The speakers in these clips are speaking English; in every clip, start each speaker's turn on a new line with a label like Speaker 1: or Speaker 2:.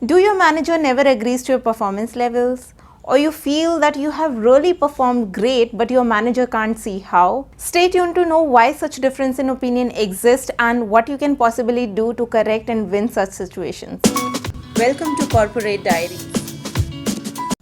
Speaker 1: Do your manager never agrees to your performance levels? Or you feel that you have really performed great but your manager can't see how? Stay tuned to know why such difference in opinion exists and what you can possibly do to correct and win such situations. Welcome to Corporate Diaries.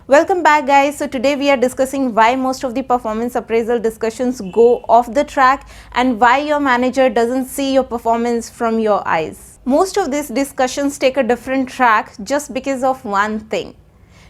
Speaker 1: Welcome back guys. So today we are discussing why most of the performance appraisal discussions go off the track and why your manager doesn't see your performance from your eyes. Most of these discussions take a different track just because of one thing: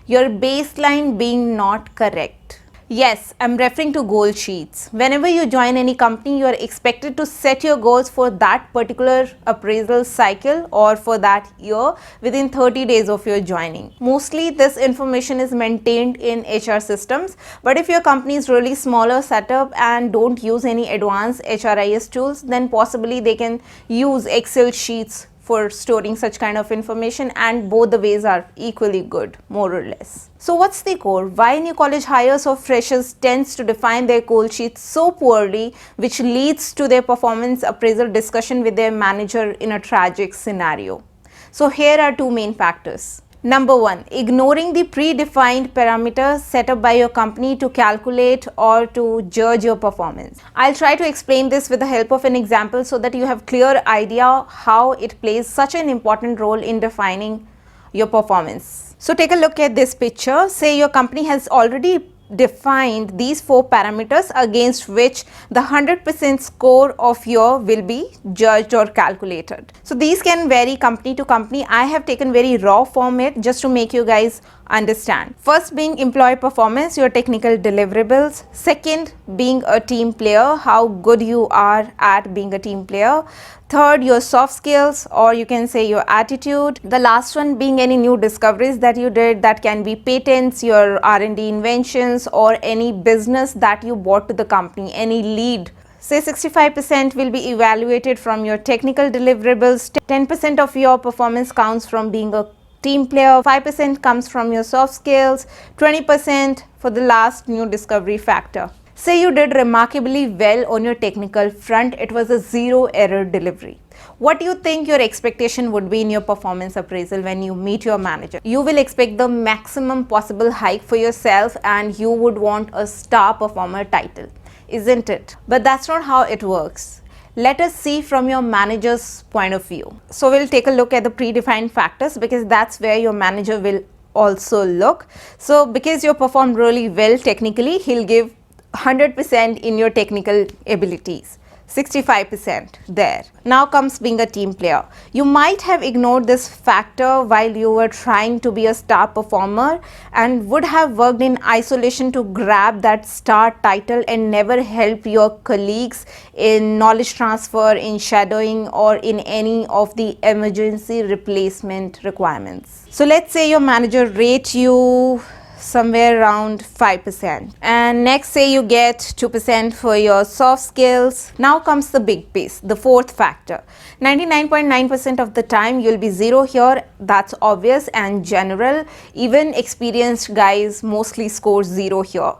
Speaker 1: your baseline being not correct. Yes, I'm referring to goal sheets. Whenever you join any company, you are expected to set your goals for that particular appraisal cycle or for that year within 30 days of your joining. Mostly this information is maintained in HR systems, but if your company is really smaller setup and don't use any advanced HRIS tools, then possibly they can use Excel sheets for storing such kind of information, and both the ways are equally good, more or less. So what's the core? Why new college hires or freshers tends to define their goal sheets so poorly, which leads to their performance appraisal discussion with their manager in a tragic scenario? So here are two main factors. Number one, ignoring the predefined parameters set up by your company to calculate or to judge your performance. I'll try to explain this with the help of an example so that you have clear idea how it plays such an important role in defining your performance. So take a look at this picture. Say your company has already defined these four parameters against which the 100% score of your will be judged or calculated. So these can vary company to company. I have taken very raw format just to make you guys understand. First being employee performance, your technical deliverables. Second being a team player, how good you are at being a team player. Third, your soft skills, or you can say your attitude. The last one being any new discoveries that you did, that can be patents, your R&D inventions, or any business that you brought to the company, any lead. Say 65% will be evaluated from your technical deliverables, 10% of your performance counts from being a team player, 5% comes from your soft skills, 20% for the last new discovery factor. Say you did remarkably well on your technical front, it was a zero error delivery. What do you think your expectation would be in your performance appraisal when you meet your manager? You will expect the maximum possible hike for yourself and you would want a star performer title, isn't it? But that's not how it works. Let us see from your manager's point of view. So we'll take a look at the predefined factors because that's where your manager will also look. So because you performed really well technically, he'll give 100% in your technical abilities, 65% there. Now comes being a team player. You might have ignored this factor while you were trying to be a star performer and would have worked in isolation to grab that star title and never help your colleagues in knowledge transfer, in shadowing, or in any of the emergency replacement requirements. So let's say your manager rates you somewhere around 5%, and next say you get 2% for your soft skills. Now comes the big piece, the fourth factor. 99.9% of the time you'll be zero here. That's obvious and general. Even experienced guys mostly score zero here.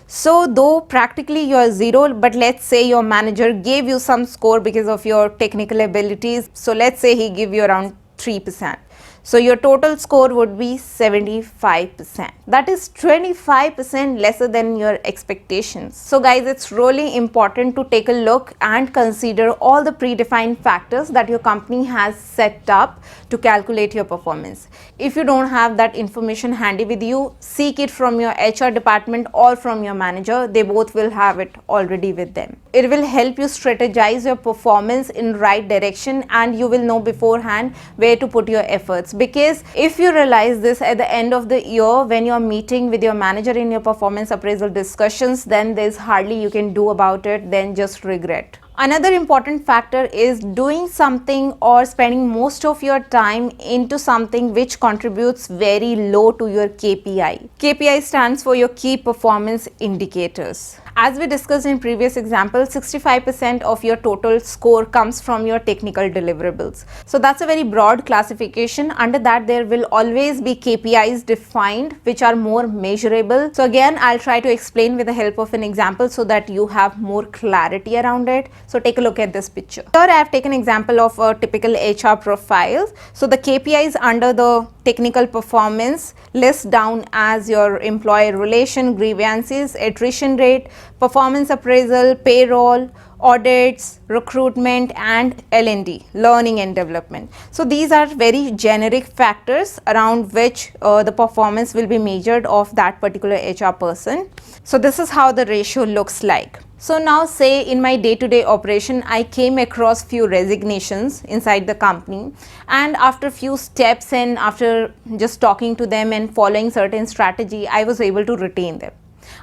Speaker 1: So though practically you are zero, but let's say your manager gave you some score because of your technical abilities. So let's say he gave you around 3%. So your total score would be 75%. That is 25% lesser than your expectations. So guys, it's really important to take a look and consider all the predefined factors that your company has set up to calculate your performance. If you don't have that information handy with you, seek it from your HR department or from your manager. They both will have it already with them. It will help you strategize your performance in right direction and you will know beforehand where to put your efforts. Because if you realize this at the end of the year when you're meeting with your manager in your performance appraisal discussions, then there's hardly you can do about it, then just regret. Another important factor is doing something or spending most of your time into something which contributes very low to your KPI. KPI stands for your key performance indicators. As we discussed in previous example, 65% of your total score comes from your technical deliverables. So that's a very broad classification. Under that, there will always be KPIs defined which are more measurable. So again, I'll try to explain with the help of an example so that you have more clarity around it. So take a look at this picture. Here I have taken example of a typical HR profile. So the KPIs under the technical performance list down as your employee relation, grievances, attrition rate, performance appraisal, payroll, audits, recruitment, and L&D, learning and development. So these are very generic factors around which the performance will be measured of that particular HR person. So this is how the ratio looks like. So now say in my day-to-day operation, I came across few resignations inside the company, and after few steps and after just talking to them and following certain strategy, I was able to retain them.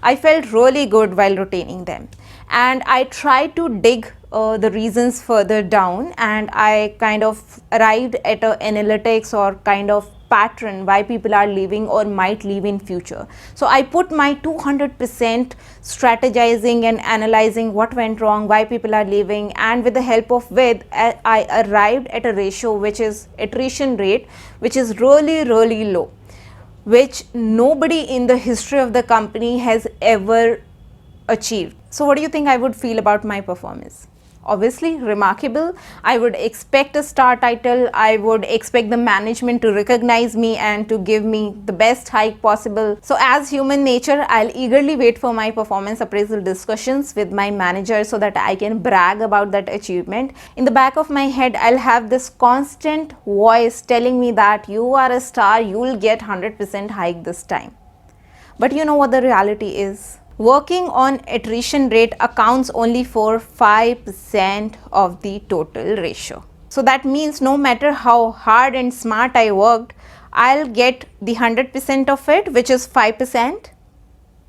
Speaker 1: I felt really good while retaining them, and I tried to dig the reasons further down, and I kind of arrived at a analytics or kind of pattern why people are leaving or might leave in future. So I put my 200% strategizing and analyzing what went wrong, why people are leaving, and with the help of I arrived at a ratio which is attrition rate, which is really low, which nobody in the history of the company has ever achieved. So what do you think I would feel about my performance? Obviously remarkable. I would expect a star title. I would expect the management to recognize me and to give me the best hike possible. So as human nature, I'll eagerly wait for my performance appraisal discussions with my manager so that I can brag about that achievement. In the back of my head, I'll have this constant voice telling me that you are a star, you'll get 100% hike this time. But you know what the reality is? Working on attrition rate accounts only for 5% of the total ratio. So that means no matter how hard and smart I worked, I'll get the 100% of it, which is 5%,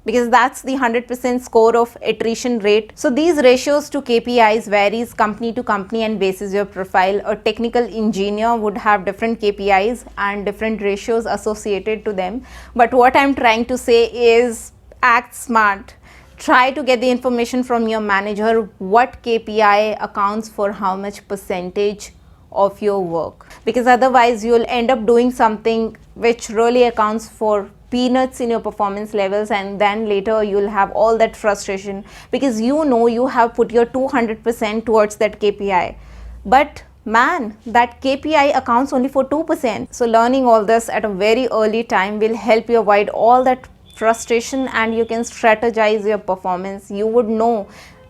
Speaker 1: because that's the 100% score of attrition rate. So these ratios to KPIs varies company to company and basis your profile. A technical engineer would have different KPIs and different ratios associated to them. But what I'm trying to say is, act smart. Try to get the information from your manager what KPI accounts for how much percentage of your work, because otherwise you'll end up doing something which really accounts for peanuts in your performance levels, and then later you'll have all that frustration because you know you have put your 200% towards that KPI, but man, that KPI accounts only for 2%. So learning all this at a very early time will help you avoid all that frustration, and you can strategize your performance. You would know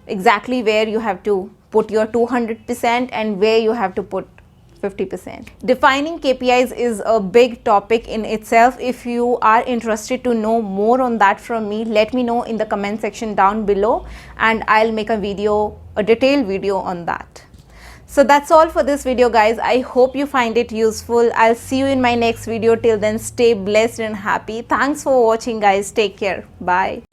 Speaker 1: exactly where you have to put your 200% and where you have to put 50%. Defining KPIs is a big topic in itself. If you are interested to know more on that from me, let me know in the comment section down below, and I'll make a detailed video on that. So that's all for this video, guys. I hope you find it useful. I'll see you in my next video. Till then, stay blessed and happy. Thanks for watching, guys. Take care. Bye.